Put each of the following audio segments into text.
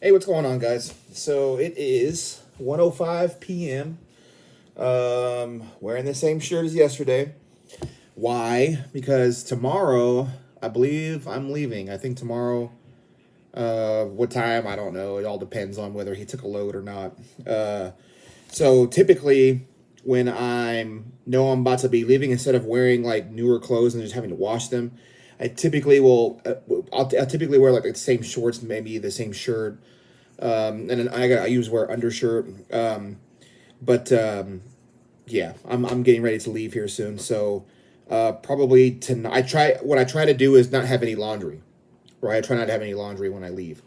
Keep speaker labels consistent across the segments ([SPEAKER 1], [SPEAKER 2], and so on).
[SPEAKER 1] Hey, what's going on, guys? So it is 1:05 p.m. Wearing the same shirt as yesterday. Why? Because tomorrow, I believe I'm leaving. I think tomorrow, what time? I don't know. It all depends on whether he took a load or not. So typically, when I'm about to be leaving, instead of wearing like newer clothes and just having to wash them, I typically will. I'll typically wear like the same shorts, maybe the same shirt, and then I use wear undershirt. But yeah, I'm getting ready to leave here soon. So probably tonight. I try to do is not have any laundry. Right, I try not to have any laundry when I leave.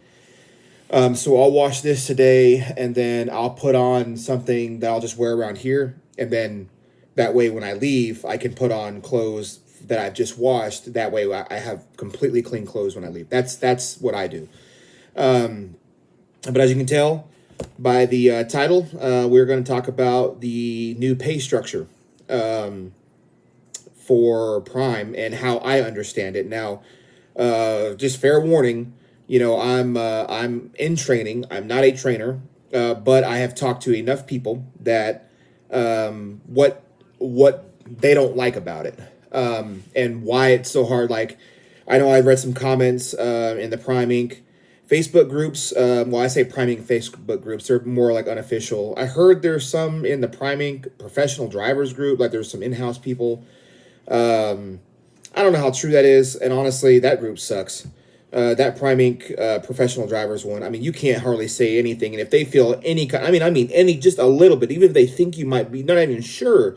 [SPEAKER 1] So I'll wash this today, and then I'll put on something that I'll just wear around here, and then that way when I leave, I can put on clothes that I've just washed. That way I have completely clean clothes when I leave. That's what I do. But as you can tell by the title, we're going to talk about the new pay structure for Prime and how I understand it. Now, just fair warning, I'm in training. I'm not a trainer, but I have talked to enough people that what they don't like about it, and why it's so hard. Like, I know I've read some comments in the Prime Inc. Facebook groups. Well, I say Prime Inc. Facebook groups. They're more like unofficial. I heard there's some in the Prime Inc. professional drivers group. Like, there's some in-house people. I don't know how true that is, and honestly, that group sucks. That Prime Inc. Professional drivers one. I mean, you can't hardly say anything, and if they feel any kind, I mean, any just a little bit, even if they think you might be not even sure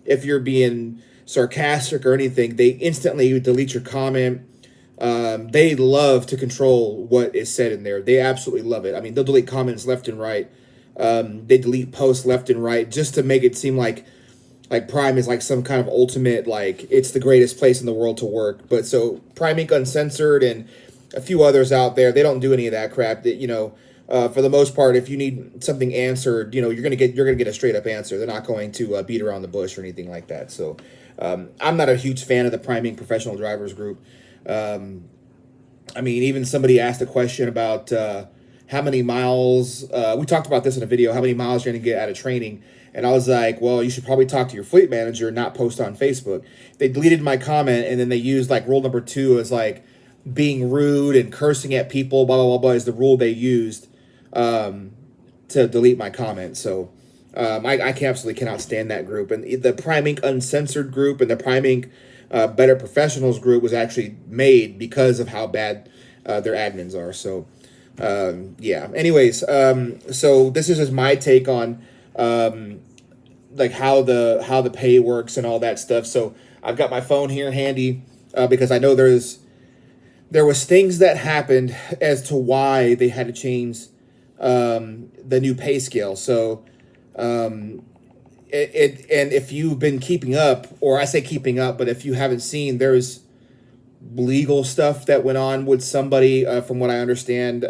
[SPEAKER 1] if you're being sarcastic or anything, they instantly delete your comment. They love to control what is said in there. They absolutely love it. I mean, they'll delete comments left and right. They delete posts left and right just to make it seem like Prime is like some kind of ultimate, like it's the greatest place in the world to work. But so Prime Inc. Uncensored and a few others out there, they don't do any of that crap. That for the most part, if you need something answered, you're gonna get a straight up answer. They're not going to beat around the bush or anything like that. So I'm not a huge fan of the Prime Inc. Professional Drivers Group. I mean, even somebody asked a question about how many miles. We talked about this in a video. How many miles you're going to get out of training? And I was like, well, you should probably talk to your fleet manager, not post on Facebook. They deleted my comment, and then they used like rule number 2 as like being rude and cursing at people. Blah blah blah blah is the rule they used to delete my comment. So I absolutely cannot stand that group. And the Prime Inc. Uncensored group and the Prime Inc. Better Professionals group was actually made because of how bad their admins are. So yeah. Anyways, so this is just my take on like how the pay works and all that stuff. So I've got my phone here handy because I know there was things that happened as to why they had to change the new pay scale. So and if you've been keeping up, or I say keeping up, but if you haven't seen, there's legal stuff that went on with somebody. From what I understand,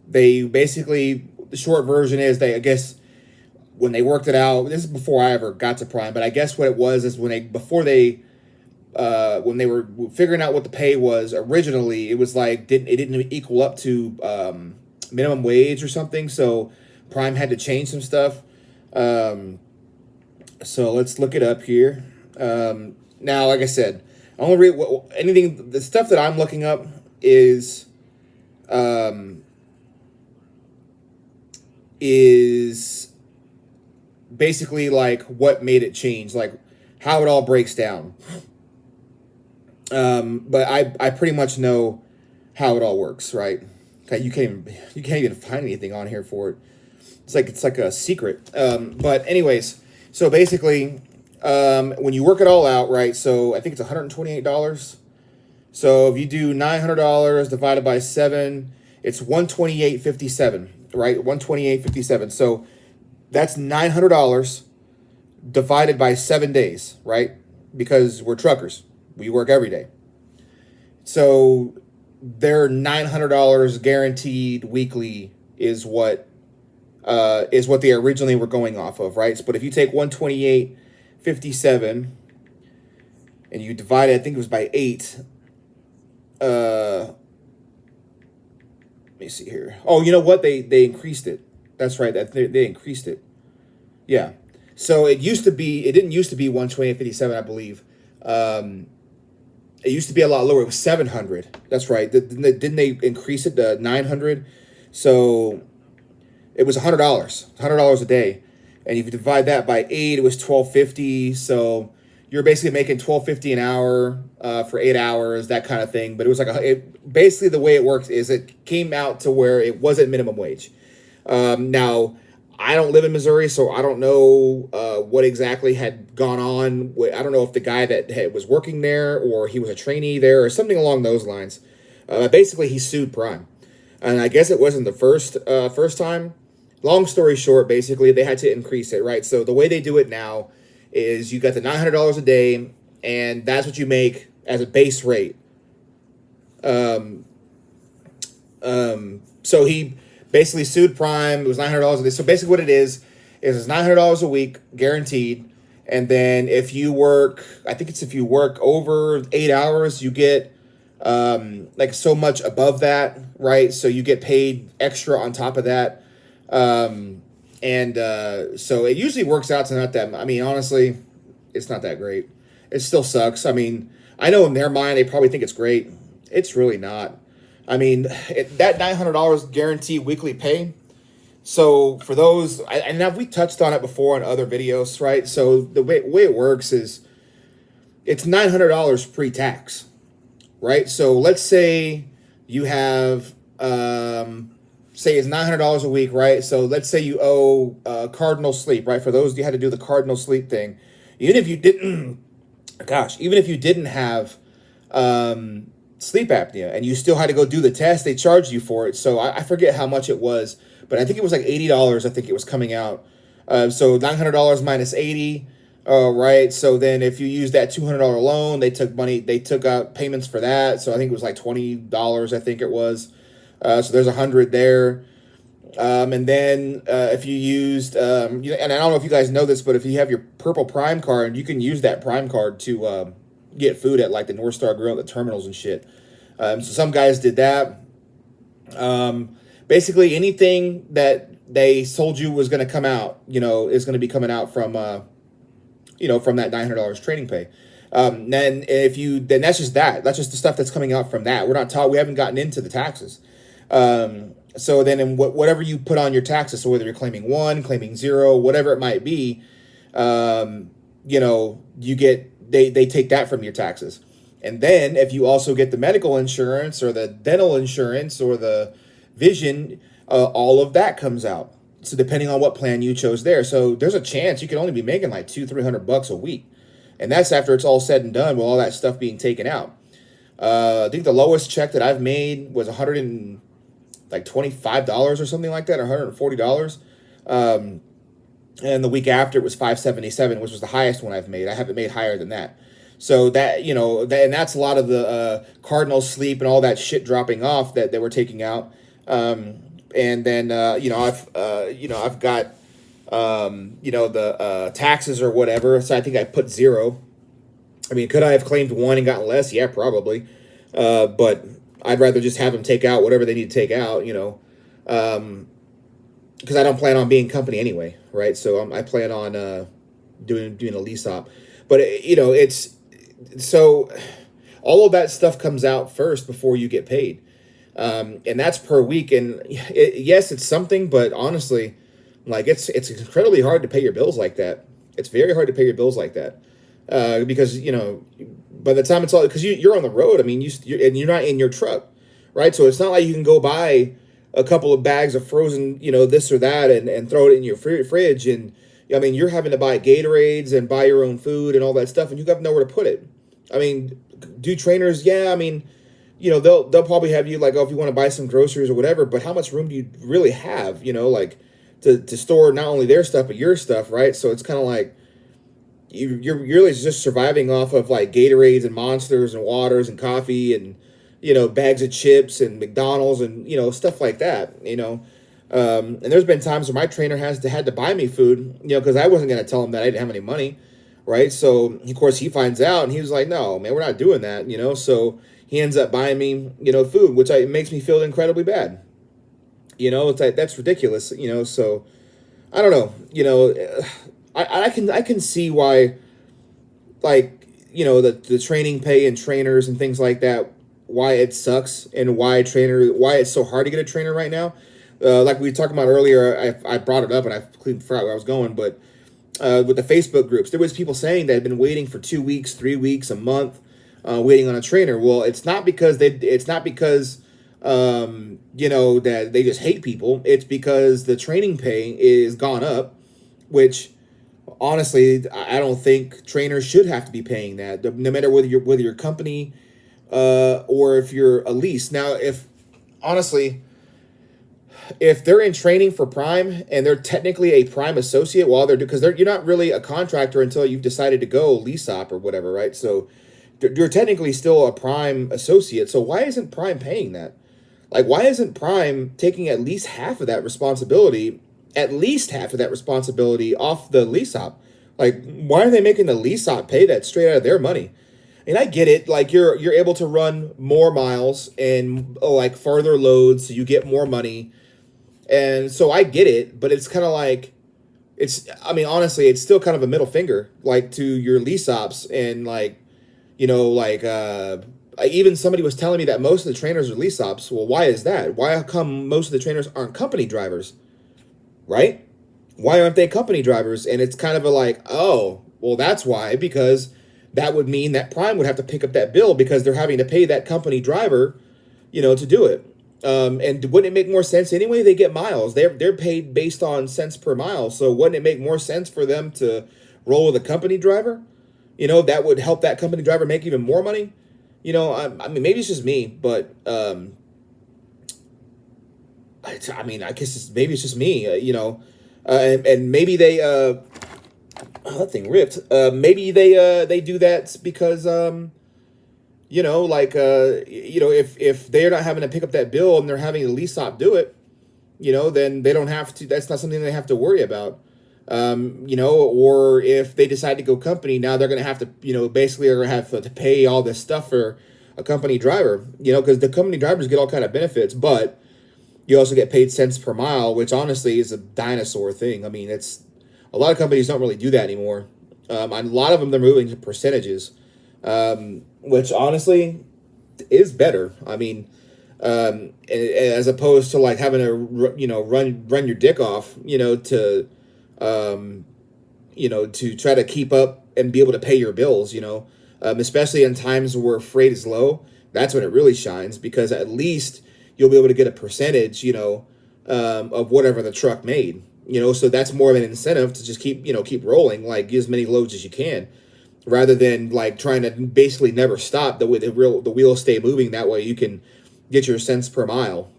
[SPEAKER 1] they basically, the short version is, I guess when they worked it out. This is before I ever got to Prime, but I guess what it was is when they were figuring out what the pay was originally, it was like it didn't equal up to minimum wage or something. So Prime had to change some stuff. So let's look it up here. Now, like I said, I only read anything. The stuff that I'm looking up is is basically like what made it change, like how it all breaks down. But I pretty much know how it all works, right? Okay, you can't even find anything on here for it. It's like a secret. But anyways, so basically, when you work it all out, right? So I think it's $128. So if you do $900 divided by 7, it's 128.57, right? 128.57. So that's $900 divided by 7 days, right? Because we're truckers, we work every day. So their $900 guaranteed weekly is what they originally were going off of, right? But if you take 128.57 and you divide it, I think it was by 8. me see here. Oh, you know what? They increased it. That's right. That they increased it. Yeah. So it used to be. It didn't used to be 128.57, I believe. Um, it used to be a lot lower. It was 700. That's right. Didn't they increase it to 900? So it was $100. $100 a day, and if you divide that by 8, it was 12.50. So you're basically making 12.50 an hour for 8 hours, that kind of thing. But it was like basically the way it works is it came out to where it wasn't minimum wage. Now, I don't live in Missouri, so I don't know what exactly had gone on. I don't know if the guy that was working there or he was a trainee there or something along those lines. Basically, he sued Prime, and I guess it wasn't the first time. Long story short, basically, they had to increase it, right? So the way they do it now is you got the $900 a day, and that's what you make as a base rate. So he basically sued Prime. It was $900 a day. So basically what it is it's $900 a week guaranteed. And then if you work, I think it's if you work over 8 hours, you get like so much above that, right? So you get paid extra on top of that. So it usually works out to not that, I mean, honestly, it's not that great. It still sucks. I mean, I know in their mind, they probably think it's great. It's really not. I mean, that $900 guaranteed weekly pay. So for those, and now we touched on it before in other videos, right? So the way it works is it's $900 pre-tax, right? So let's say you have, say it's $900 a week, right? So let's say you owe Cardinal Sleep, right? For those, you had to do the Cardinal Sleep thing. Even if you didn't, even if you didn't have sleep apnea and you still had to go do the test, they charged you for it. So I forget how much it was, but I think it was like $80. I think it was coming out. So $900 minus 80, right? So then if you use that $200 loan, they took out payments for that. So I think it was like $20. I think it was. So there's 100 there. And then if you used, and I don't know if you guys know this, but if you have your Purple Prime card, you can use that Prime card to get food at like the North Star Grill at the terminals and shit. So some guys did that. Basically anything that they told you was going to come out, is going to be coming out from, from that $900 trading pay. Then that's just that. That's just the stuff that's coming out from that. We haven't gotten into the taxes. So then in whatever you put on your taxes, so whether you're claiming 1, claiming 0, whatever it might be, you get, they take that from your taxes. And then if you also get the medical insurance or the dental insurance or the vision, all of that comes out. So depending on what plan you chose there. So there's a chance you could only be making like $200-300 a week. And that's after it's all said and done with all that stuff being taken out. I think the lowest check that I've made was $125 or something like that, or $140. And the week after it was $577, which was the highest one I've made. I haven't made higher than that. So that, and that's a lot of the Cardinal Sleep and all that shit dropping off that they were taking out. And then, I've got, the taxes or whatever. So I think I put 0. I mean, could I have claimed 1 and gotten less? Yeah, probably. But I'd rather just have them take out whatever they need to take out, because I don't plan on being company anyway, right? So I plan on doing a lease op. But, it's so all of that stuff comes out first before you get paid. And that's per week. And yes, it's something, but honestly, like it's incredibly hard to pay your bills like that. It's very hard to pay your bills like that. Because, by the time it's all, because you're on the road, I mean, and you're not in your truck, right? So it's not like you can go buy a couple of bags of frozen, this or that and throw it in your fridge. And I mean, you're having to buy Gatorades and buy your own food and all that stuff, and you have nowhere to put it. I mean, do trainers? Yeah, I mean, they'll probably have you like, oh, if you want to buy some groceries or whatever, but how much room do you really have, like to store not only their stuff, but your stuff, right? So it's kind of like, you're really just surviving off of like Gatorades and Monsters and waters and coffee and, bags of chips and McDonald's and, stuff like that, and there's been times where my trainer had to buy me food, because I wasn't going to tell him that I didn't have any money. Right. So of course he finds out and he was like, no, man, we're not doing that, so he ends up buying me, food, which makes me feel incredibly bad. It's like that's ridiculous. So I don't know. I can see why, like, the training pay and trainers and things like that, why it sucks and why it's so hard to get a trainer right now. Like we talked about earlier, I brought it up and I completely forgot where I was going, but with the Facebook groups, there was people saying that had been waiting for 2 weeks, 3 weeks, a month, waiting on a trainer. Well, it's not because that they just hate people. It's because the training pay is gone up, which honestly, I don't think trainers should have to be paying that, no matter whether your company or if you're a lease. Now, if honestly, if they're in training for Prime and they're technically a Prime associate while they're because you're not really a contractor until you've decided to go lease op or whatever, right? So you're technically still a Prime associate. So why isn't Prime paying that? Like, why isn't Prime taking at least half of that responsibility, off the lease op? Like, why are they making the lease op pay that straight out of their money? And I get it. Like, you're able to run more miles and like farther loads, so you get more money. And so I get it, but it's kind of like honestly, it's still kind of a middle finger, like, to your lease ops. And like, even somebody was telling me that most of the trainers are lease ops. Well, why is that? Why come most of the trainers aren't company drivers? Right? Why aren't they company drivers? And it's kind of oh, well, that's why, because that would mean that Prime would have to pick up that bill because they're having to pay that company driver, to do it. And wouldn't it make more sense anyway? They get miles. They're paid based on cents per mile. So wouldn't it make more sense for them to roll with a company driver? That would help that company driver make even more money. I mean, maybe it's just me, but I guess maybe it's just me. And maybe they that thing ripped. Maybe they do that because if they're not having to pick up that bill and they're having a lease op do it, then they don't have to. That's not something they have to worry about. Or if they decide to go company, now they're going to have to, basically are going to have to pay all this stuff for a company driver, because the company drivers get all kind of benefits, but you also get paid cents per mile, which honestly is a dinosaur thing. I mean, it's a lot of companies don't really do that anymore. A lot of them, they're moving to percentages, which honestly is better. I mean, as opposed to like having to, run your dick off, to try to keep up and be able to pay your bills, especially in times where freight is low. That's when it really shines, because at least you'll be able to get a percentage, of whatever the truck made, so that's more of an incentive to just keep rolling, like get as many loads as you can, rather than like trying to basically never stop. The wheels stay moving. That way you can get your cents per mile,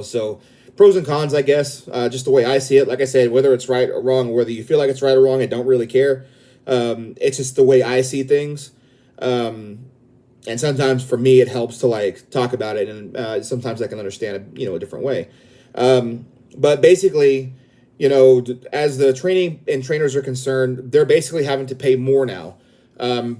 [SPEAKER 1] so pros and cons, I guess, just the way I see it. Like I said, whether it's right or wrong, whether you feel like it's right or wrong, I don't really care. It's just the way I see things. And sometimes for me, it helps to like talk about it, and sometimes I can understand a different way. But basically, as the training and trainers are concerned, they're basically having to pay more now,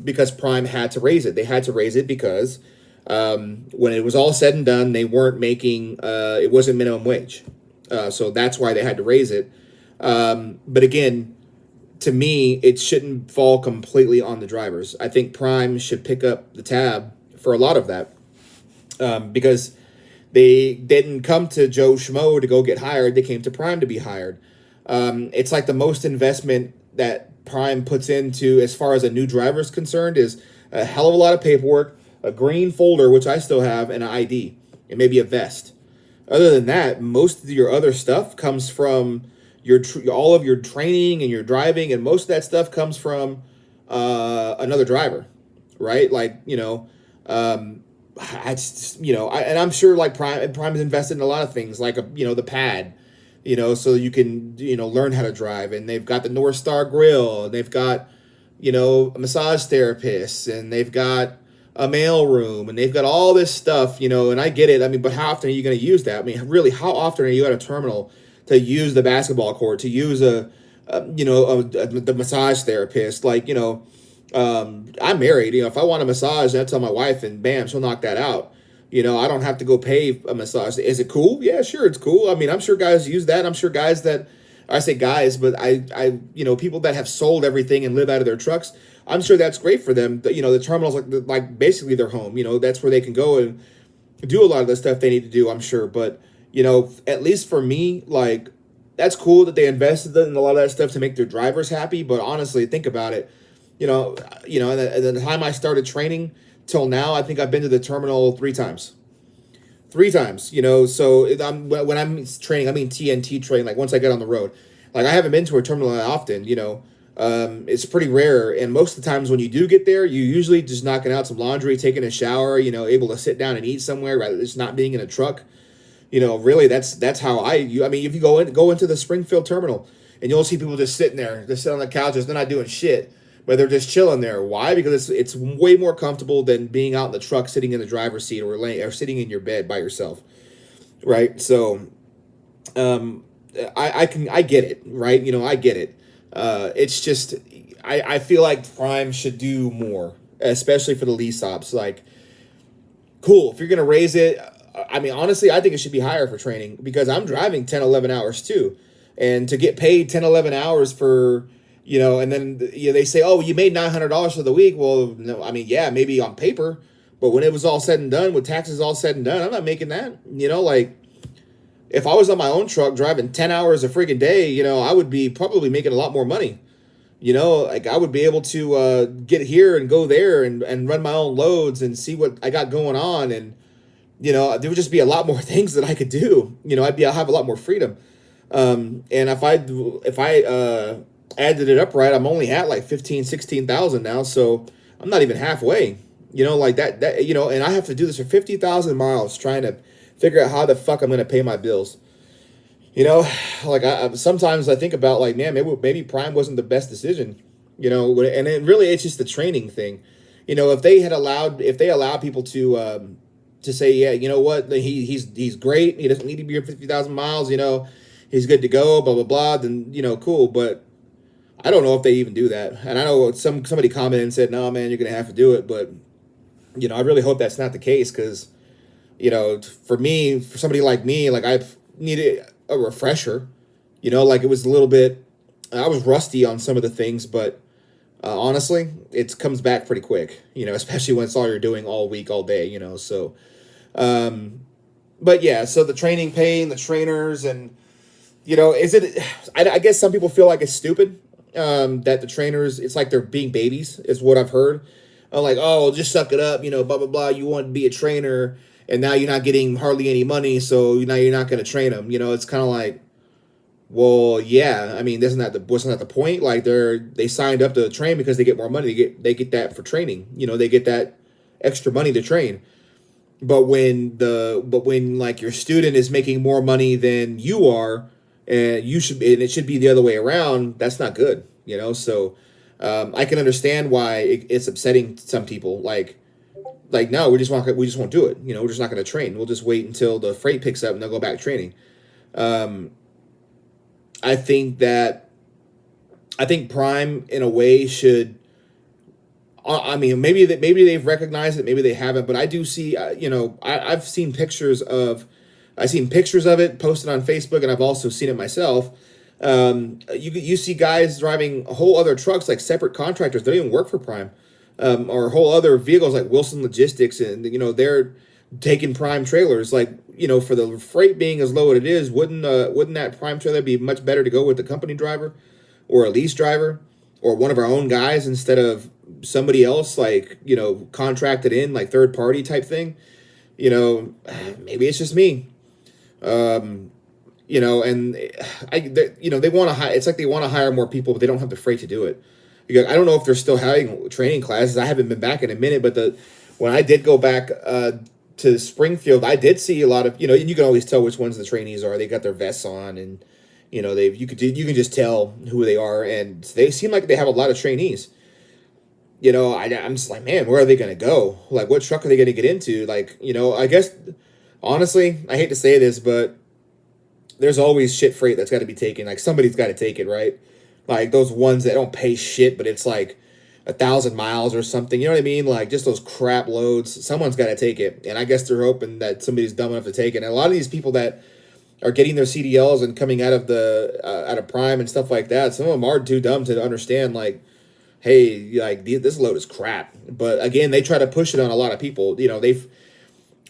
[SPEAKER 1] because Prime had to raise it. They had to raise it because when it was all said and done, they weren't making it wasn't minimum wage, so that's why they had to raise it. But again, to me, it shouldn't fall completely on the drivers. I think Prime should pick up the tab for a lot of that, because they didn't come to Joe Schmo to go get hired. They came to Prime to be hired. It's like the most investment that Prime puts into, as far as a new driver is concerned, is a hell of a lot of paperwork, a green folder, which I still have, and an ID, and maybe a vest. Other than that, most of your other stuff comes from all of your training and your driving, and most of that stuff comes from another driver, right? Like, and I'm sure like Prime is invested in a lot of things, like the pad, so you can learn how to drive, and they've got the North Star grill, and they've got a massage therapist, and they've got a mail room, and they've got all this stuff, and I get it. I mean, but how often are you going to use that? I mean, really, how often are you at a terminal to use the basketball court, to use the massage therapist? Like, I'm married. If I want a massage, I tell my wife, and bam, she'll knock that out. I don't have to go pay a massage. Is it cool? Yeah, sure, it's cool. I mean, I'm sure guys use that. I'm sure guys that, I say guys, but people that have sold everything and live out of their trucks, I'm sure that's great for them. The terminal's like basically their home. That's where they can go and do a lot of the stuff they need to do, I'm sure. But, at least for me, like, that's cool that they invested in a lot of that stuff to make their drivers happy. But honestly, think about it. And the time I started training till now, I think I've been to the terminal 3 times. 3 times, so when I'm training, I mean TNT training, like once I get on the road. Like I haven't been to a terminal that often, it's pretty rare. And most of the times when you do get there, you usually just knocking out some laundry, taking a shower, able to sit down and eat somewhere rather than just not being in a truck. Really that's how I mean, if you go into the Springfield terminal and you'll see people just sitting there, just sitting on the couches, they're not doing shit, but they're just chilling there. Why? Because it's way more comfortable than being out in the truck, sitting in the driver's seat or sitting in your bed by yourself, right? So, I get it, right? I get it. It's just I feel like Prime should do more, especially for the lease ops. Like, cool, if you're gonna raise it. I mean, honestly, I think it should be higher for training because I'm driving 10, 11 hours too. And to get paid 10, 11 hours for, and then they say, oh, you made $900 for the week. Well, no, I mean, yeah, maybe on paper, but when it was all said and done, with taxes all said and done, I'm not making that. Like if I was on my own truck driving 10 hours a freaking day, I would be probably making a lot more money. Like I would be able to get here and go there and run my own loads and see what I got going on. And, there would just be a lot more things that I could do. I'll have a lot more freedom. And if I added it up right, I'm only at like 16,000 now. So I'm not even halfway, like that, and I have to do this for 50,000 miles trying to figure out how the fuck I'm going to pay my bills. Like sometimes I think about like, man, maybe Prime wasn't the best decision, and it's just the training thing. If they allowed people to say, yeah, you know what, he's great. He doesn't need to be here 50,000 miles. He's good to go. Blah blah blah. Then cool. But I don't know if they even do that. And I know somebody commented and said, no, man, you're gonna have to do it. But I really hope that's not the case because for me, for somebody like me, like I needed a refresher. Like it was a little bit. I was rusty on some of the things, but honestly, it comes back pretty quick. Especially when it's all you're doing all week, all day. So. But yeah, so the training paying the trainers and, I guess some people feel like it's stupid, that the trainers, it's like they're being babies is what I've heard. Like, oh, just suck it up, blah, blah, blah. You want to be a trainer and now you're not getting hardly any money. So now you're not going to train them. It's kind of like, well, yeah, I mean, wasn't that the point? Like they signed up to train because they get more money. They get that for training, they get that extra money to train. But when like your student is making more money than you are, and it should be the other way around, that's not good, So I can understand why it's upsetting to some people. Like no, we just won't do it. We're just not going to train. We'll just wait until the freight picks up and they'll go back training. I think Prime in a way should. I mean, maybe they've recognized it, maybe they haven't, but I do see, I've seen pictures of it posted on Facebook, and I've also seen it myself. You see guys driving whole other trucks, like separate contractors. They don't even work for Prime, or whole other vehicles like Wilson Logistics, and they're taking Prime trailers. Like for the freight being as low as it is, wouldn't that Prime trailer be much better to go with the company driver, or a lease driver, or one of our own guys instead of somebody else, like contracted in, like third party type thing? Maybe it's just me. And they want to hire. It's like they want to hire more people, but they don't have the freight to do it. Because I don't know if they're still having training classes. I haven't been back in a minute, but when I did go back to Springfield, I did see a lot of and you can always tell which ones the trainees are. They got their vests on, and you can just tell who they are, and they seem like they have a lot of trainees. I'm just like, man, where are they going to go? Like, what truck are they going to get into? Like, I guess, honestly, I hate to say this, but there's always shit freight that's got to be taken. Like, somebody's got to take it, right? Like, those ones that don't pay shit, but it's like, 1,000 miles or something. You know what I mean? Like just those crap loads. Someone's got to take it, and I guess they're hoping that somebody's dumb enough to take it. And a lot of these people that are getting their CDLs and coming out of the out of Prime and stuff like that, some of them are too dumb to understand. Like, hey, like this load is crap. But again, they try to push it on a lot of people. You know,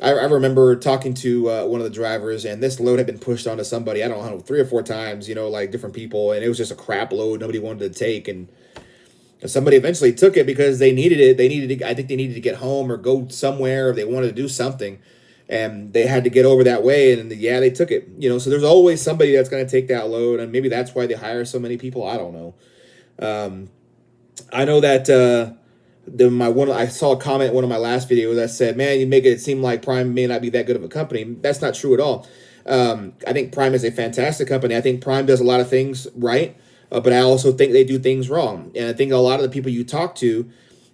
[SPEAKER 1] I remember talking to one of the drivers, and this load had been pushed onto somebody, I don't know, 3 or 4 times, you know, like different people, and it was just a crap load nobody wanted to take, and somebody eventually took it because they needed it. I think they needed to get home or go somewhere, or they wanted to do something, and they had to get over that way, and yeah, they took it, you know, so there's always somebody that's going to take that load, and maybe that's why they hire so many people, I don't know. I know that I saw a comment in one of my last videos that said, "Man, you make it seem like Prime may not be that good of a company." That's not true at all. I think Prime is a fantastic company. I think Prime does a lot of things right, but I also think they do things wrong. And I think a lot of the people you talk to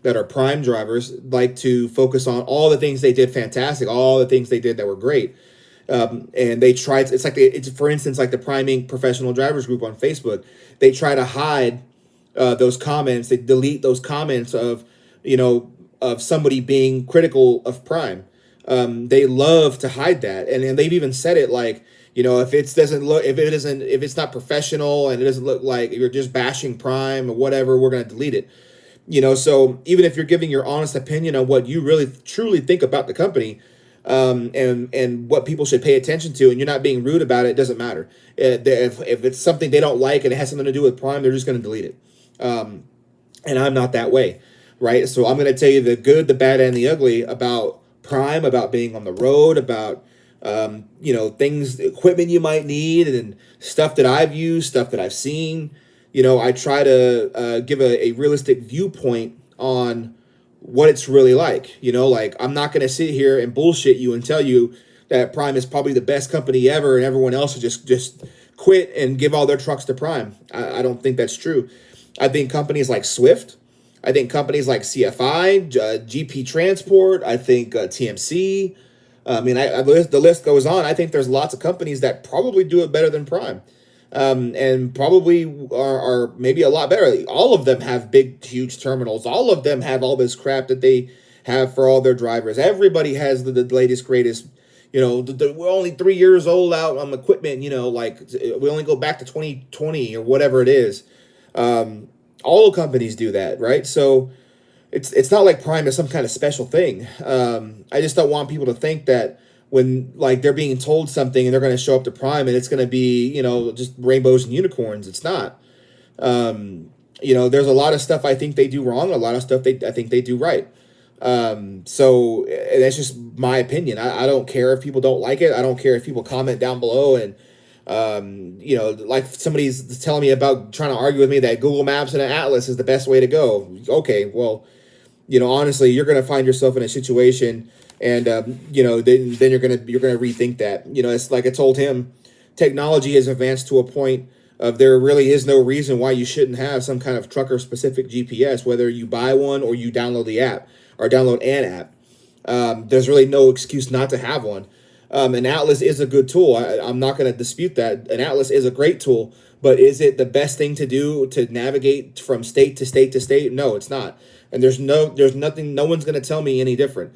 [SPEAKER 1] that are Prime drivers like to focus on all the things they did fantastic, all the things they did that were great. And they try. It's like it's for instance like the Prime Inc. Professional Drivers Group on Facebook. They try to hide those comments. They delete those comments of of somebody being critical of Prime. They love to hide that, and they've even said it like, if if it's not professional and it doesn't look like you're just bashing Prime or whatever, we're gonna delete it. So even if you're giving your honest opinion on what you really truly think about the company, and what people should pay attention to, and you're not being rude about it, it doesn't matter. If it's something they don't like and it has something to do with Prime, they're just going to delete it. And I'm not that way, right? So I'm going to tell you the good, the bad, and the ugly about Prime, about being on the road, about things, equipment you might need, and stuff that I've used, stuff that I've seen. I try to give a realistic viewpoint on what it's really like. Like, I'm not going to sit here and bullshit you and tell you that Prime is probably the best company ever and everyone else will just quit and give all their trucks to Prime. I don't think that's true. I think companies like Swift, I think companies like CFI, GP Transport, I think TMC, the list goes on. I think there's lots of companies that probably do it better than Prime. And probably are maybe a lot better. All of them have big, huge terminals. All of them have all this crap that they have for all their drivers. Everybody has the latest, greatest. We're only 3 years old out on equipment. Like we only go back to 2020 or whatever it is. All companies do that, right? So it's not like Prime is some kind of special thing. I just don't want people to think that when like they're being told something and they're going to show up to Prime and it's going to be, just rainbows and unicorns. It's not. There's a lot of stuff I think they do wrong, a lot of stuff I think they do right. So that's just my opinion. I don't care if people don't like it. I don't care if people comment down below and, like somebody's telling me about trying to argue with me that Google Maps and an Atlas is the best way to go. Okay, well, honestly, you're going to find yourself in a situation. And then you're gonna rethink that. It's like I told him, technology has advanced to a point of there really is no reason why you shouldn't have some kind of trucker specific GPS, whether you buy one or you download the app or download an app. There's really no excuse not to have one. An Atlas is a good tool. I'm not going to dispute that. An Atlas is a great tool, but is it the best thing to do to navigate from state to state to state? No, it's not. And there's nothing. No one's going to tell me any different.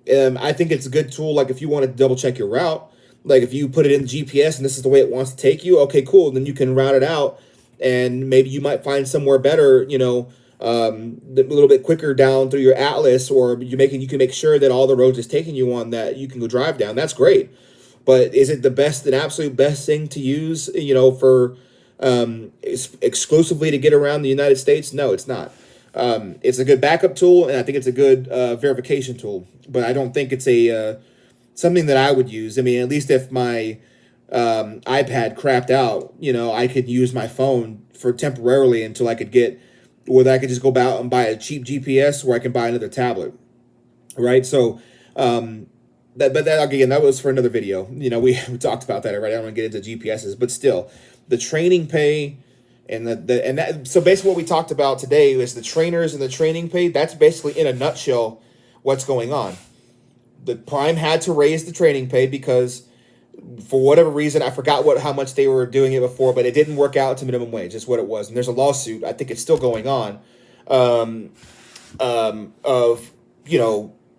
[SPEAKER 1] I think it's a good tool. Like if you want to double check your route, like if you put it in GPS and this is the way it wants to take you, okay, cool. Then you can route it out, and maybe you might find somewhere better. A little bit quicker down through your Atlas, or you can make sure that all the roads it's taking you on that you can go drive down. That's great, but is it the absolute best thing to use? For exclusively to get around the United States? No, it's not. It's a good backup tool, and I think it's a good verification tool. But I don't think it's a something that I would use. I mean, at least if my iPad crapped out, I could use my phone for temporarily until I could get whether I could just go out and buy a cheap GPS, or I can buy another tablet, right? So but that again, that was for another video. We talked about that already. I don't want to get into GPSs, but still, the training pay. And so basically what we talked about today is the trainers and the training pay. That's basically in a nutshell what's going on. The Prime had to raise the training pay because for whatever reason, I forgot how much they were doing it before, but it didn't work out to minimum wage. That's what it was. And there's a lawsuit. I think it's still going on um, of,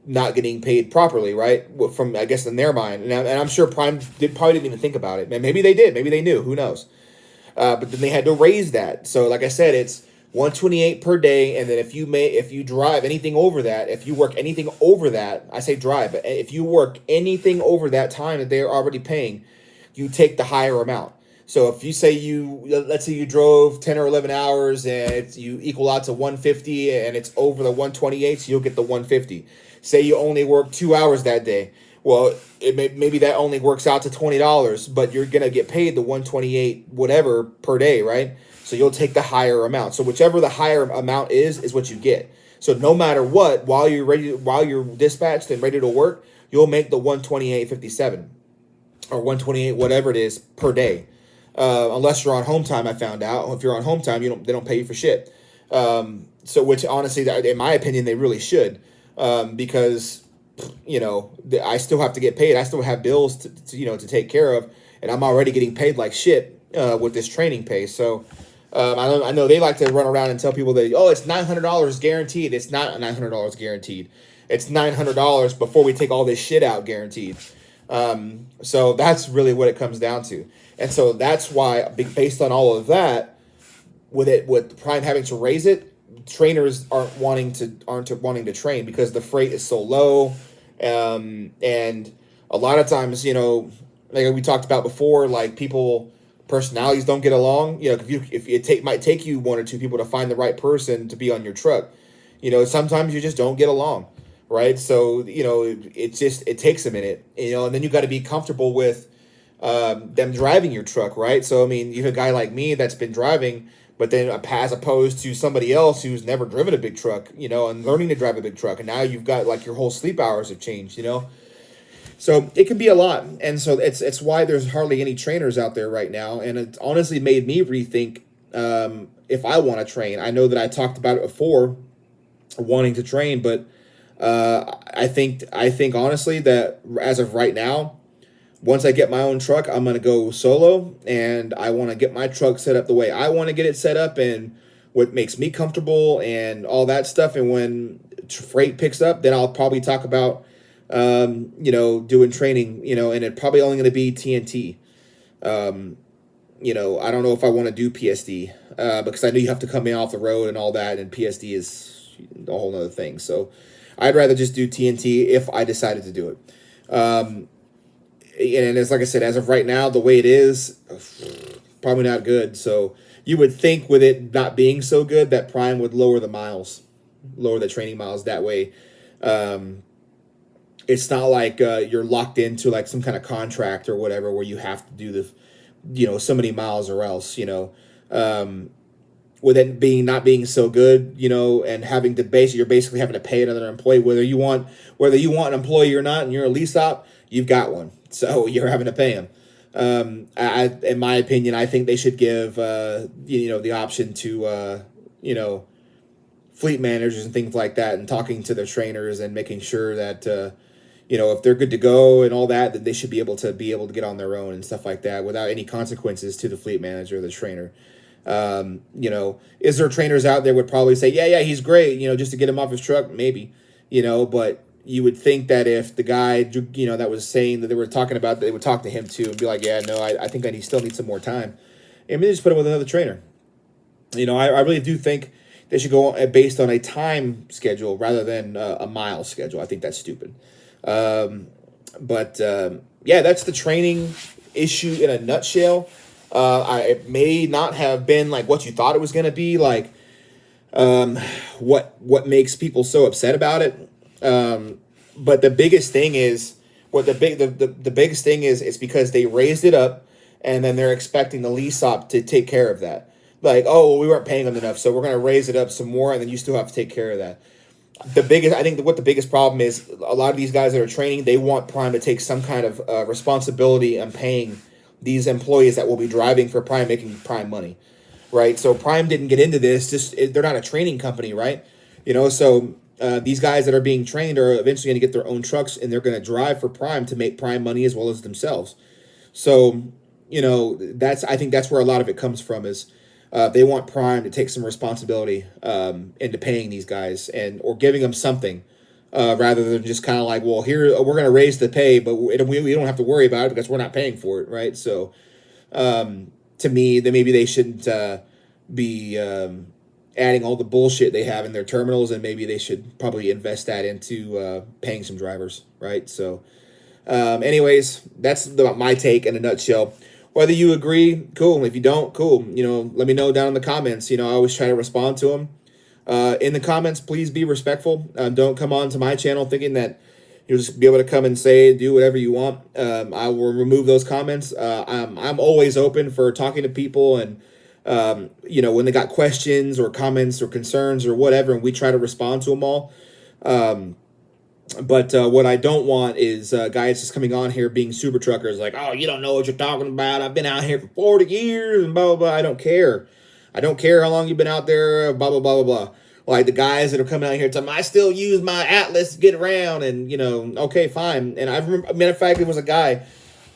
[SPEAKER 1] not getting paid properly, right? From, I guess, in their mind. And I'm sure Prime probably didn't even think about it. And maybe they did. Maybe they knew. Who knows? But then they had to raise that. So like I said, it's 128 per day, and then if you drive anything over that, if you work anything over that, I say drive, but if you work anything over that time that they're already paying, you take the higher amount. So if you say let's say you drove 10 or 11 hours and you equal out to 150 and it's over the 128, so you'll get the 150. Say you only work 2 hours that day. Well, maybe that only works out to $20, but you're gonna get paid the 128 whatever per day, right? So you'll take the higher amount. So whichever the higher amount is what you get. So no matter what, while you're dispatched and ready to work, you'll make the 128.57 or 128 whatever it is per day. Unless you're on home time, I found out. If you're on home time, they don't pay you for shit. So which honestly, in my opinion, they really should, because I still have to get paid. I still have bills to take care of, and I'm already getting paid like shit with this training pay. So I know they like to run around and tell people that, oh, it's $900 guaranteed. It's not $900 guaranteed. It's $900 before we take all this shit out guaranteed. So that's really what it comes down to. And so that's why, based on all of that, with Prime having to raise it, trainers aren't wanting to train because the freight is so low. And a lot of times, like we talked about before, like personalities don't get along. If it might take you one or two people to find the right person to be on your truck. Sometimes you just don't get along, right? So it takes a minute, and then you got to be comfortable with them driving your truck, right? So I mean, you have a guy like me that's been driving, but then as opposed to somebody else who's never driven a big truck, and learning to drive a big truck, and now you've got like your whole sleep hours have changed, So it can be a lot, and so it's why there's hardly any trainers out there right now, and it's honestly made me rethink if I want to train. I know that I talked about it before, wanting to train, but I think honestly that as of right now, once I get my own truck, I'm gonna go solo, and I want to get my truck set up the way I want to get it set up, and what makes me comfortable, and all that stuff. And when freight picks up, then I'll probably talk about doing training, and it probably only going to be TNT. I don't know if I want to do PSD, because I know you have to come in off the road and all that, and PSD is a whole nother thing. So I'd rather just do TNT if I decided to do it. And it's like I said, as of right now, the way it is, probably not good. So you would think with it not being so good that Prime would lower the training miles that way. It's not like you're locked into like some kind of contract or whatever where you have to do so many miles or else, with it not being so good, and having to you're basically having to pay another employee, whether you want an employee or not, and you're a lease op, you've got one. So you're having to pay him. In my opinion, I think they should give, the option to, fleet managers and things like that, and talking to their trainers and making sure that, if they're good to go and all that, then they should be able to get on their own and stuff like that without any consequences to the fleet manager or the trainer. Is there trainers out there would probably say, yeah, he's great, just to get him off his truck, maybe, but you would think that if the guy, that was saying that they were talking about, they would talk to him too and be like, yeah, no, I think I still need some more time. And maybe just put him with another trainer. I really do think they should go based on a time schedule rather than a mile schedule. I think that's stupid. Yeah, that's the training issue in a nutshell. It may not have been like what you thought it was going to be, like what makes people so upset about it. But the biggest thing is the biggest thing is it's because they raised it up, and then they're expecting the lease op to take care of that. Like, oh, well, we weren't paying them enough, so we're going to raise it up some more, and then you still have to take care of that. I think what the biggest problem is, a lot of these guys that are training, they want Prime to take some kind of responsibility in paying these employees that will be driving for Prime, making Prime money, right? So Prime didn't get into this. They're not a training company, right? So these guys that are being trained are eventually going to get their own trucks, and they're going to drive for Prime to make Prime money as well as themselves. So I think that's where a lot of it comes from is They want Prime to take some responsibility into paying these guys or giving them something, rather than just kind of like, well, here we're going to raise the pay, but we don't have to worry about it because we're not paying for it, right? So to me, then maybe they shouldn't be adding all the bullshit they have in their terminals, and maybe they should probably invest that into paying some drivers, right? So, anyways, that's my take in a nutshell. Whether you agree, cool. If you don't, cool. Let me know down in the comments. I always try to respond to them. In the comments, please be respectful. Don't come on to my channel thinking that you'll just be able to come and do whatever you want. I will remove those comments. I'm always open for talking to people, and when they got questions or comments or concerns or whatever, and we try to respond to them all. But what I don't want is guys just coming on here being super truckers, like, oh, you don't know what you're talking about. I've been out here for 40 years and blah, blah, blah. I don't care. I don't care how long you've been out there, blah, blah, blah, blah, blah. Like the guys that are coming out here telling me, I still use my Atlas to get around, and, okay, fine. And I remember, matter of fact, there was a guy,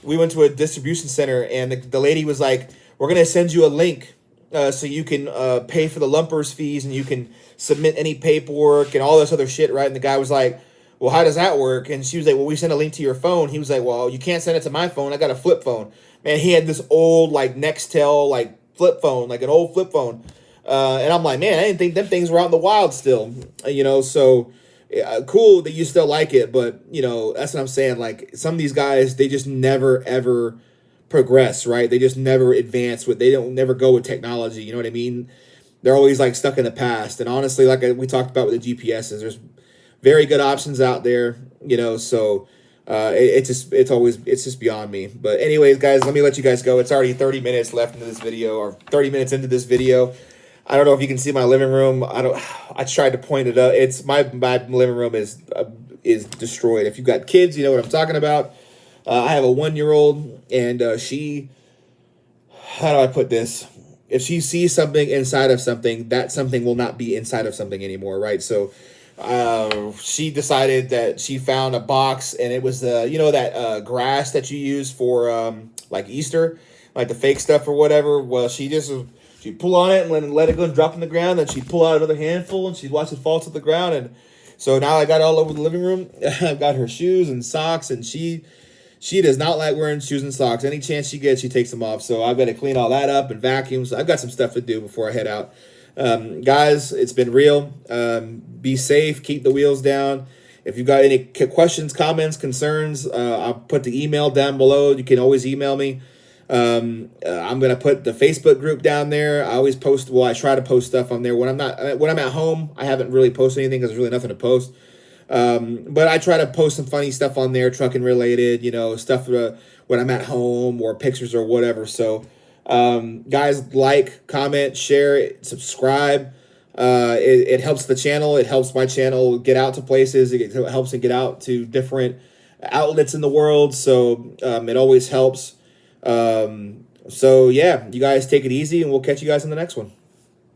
[SPEAKER 1] we went to a distribution center, and the lady was like, we're going to send you a link so you can pay for the lumpers fees, and you can submit any paperwork and all this other shit, right? And the guy was like, well, how does that work? And she was like, well, we send a link to your phone. He was like, well, you can't send it to my phone. I got a flip phone. Man, he had this old, like, Nextel, like, flip phone, like an old flip phone. And I'm like, man, I didn't think them things were out in the wild still. So cool that you still like it. But, that's what I'm saying. Like, some of these guys, they just never, ever progress, right? They just never advance they don't never go with technology. You know what I mean? They're always, like, stuck in the past. And honestly, like we talked about with the GPSs, there's very good options out there, so it's just beyond me. But anyways, guys, let me let you guys go. It's already 30 minutes left into this video, or 30 minutes into this video. I don't know if you can see my living room. I tried to point it up. It's my living room is destroyed. If you've got kids, you know what I'm talking about. I have a 1-year-old, and she, how do I put this? If she sees something inside of something, that something will not be inside of something anymore, right? So she decided that she found a box, and it was that grass that you use for like Easter, like the fake stuff or whatever. Well, she'd pull on it and let it go and drop on the ground, and she'd pull out another handful, and she'd watch it fall to the ground. And so now I got it all over the living room. I've got her shoes and socks, and she does not like wearing shoes and socks. Any chance she gets, she takes them off. So I've got to clean all that up and vacuum. So I've got some stuff to do before I head out. Guys, it's been real. Be safe. Keep the wheels down. If you've got any questions, comments, concerns, I'll put the email down below. You can always email me. I'm going to put the Facebook group down there. I always post, I try to post stuff on there. When I'm at home, I haven't really posted anything because there's really nothing to post. But I try to post some funny stuff on there, trucking related, stuff when I'm at home, or pictures or whatever. So, guys, like, comment, share, subscribe. It helps the channel. It helps my channel get out to places. It helps it get out to different outlets in the world. So, it always helps. So yeah, you guys take it easy, and we'll catch you guys in the next one.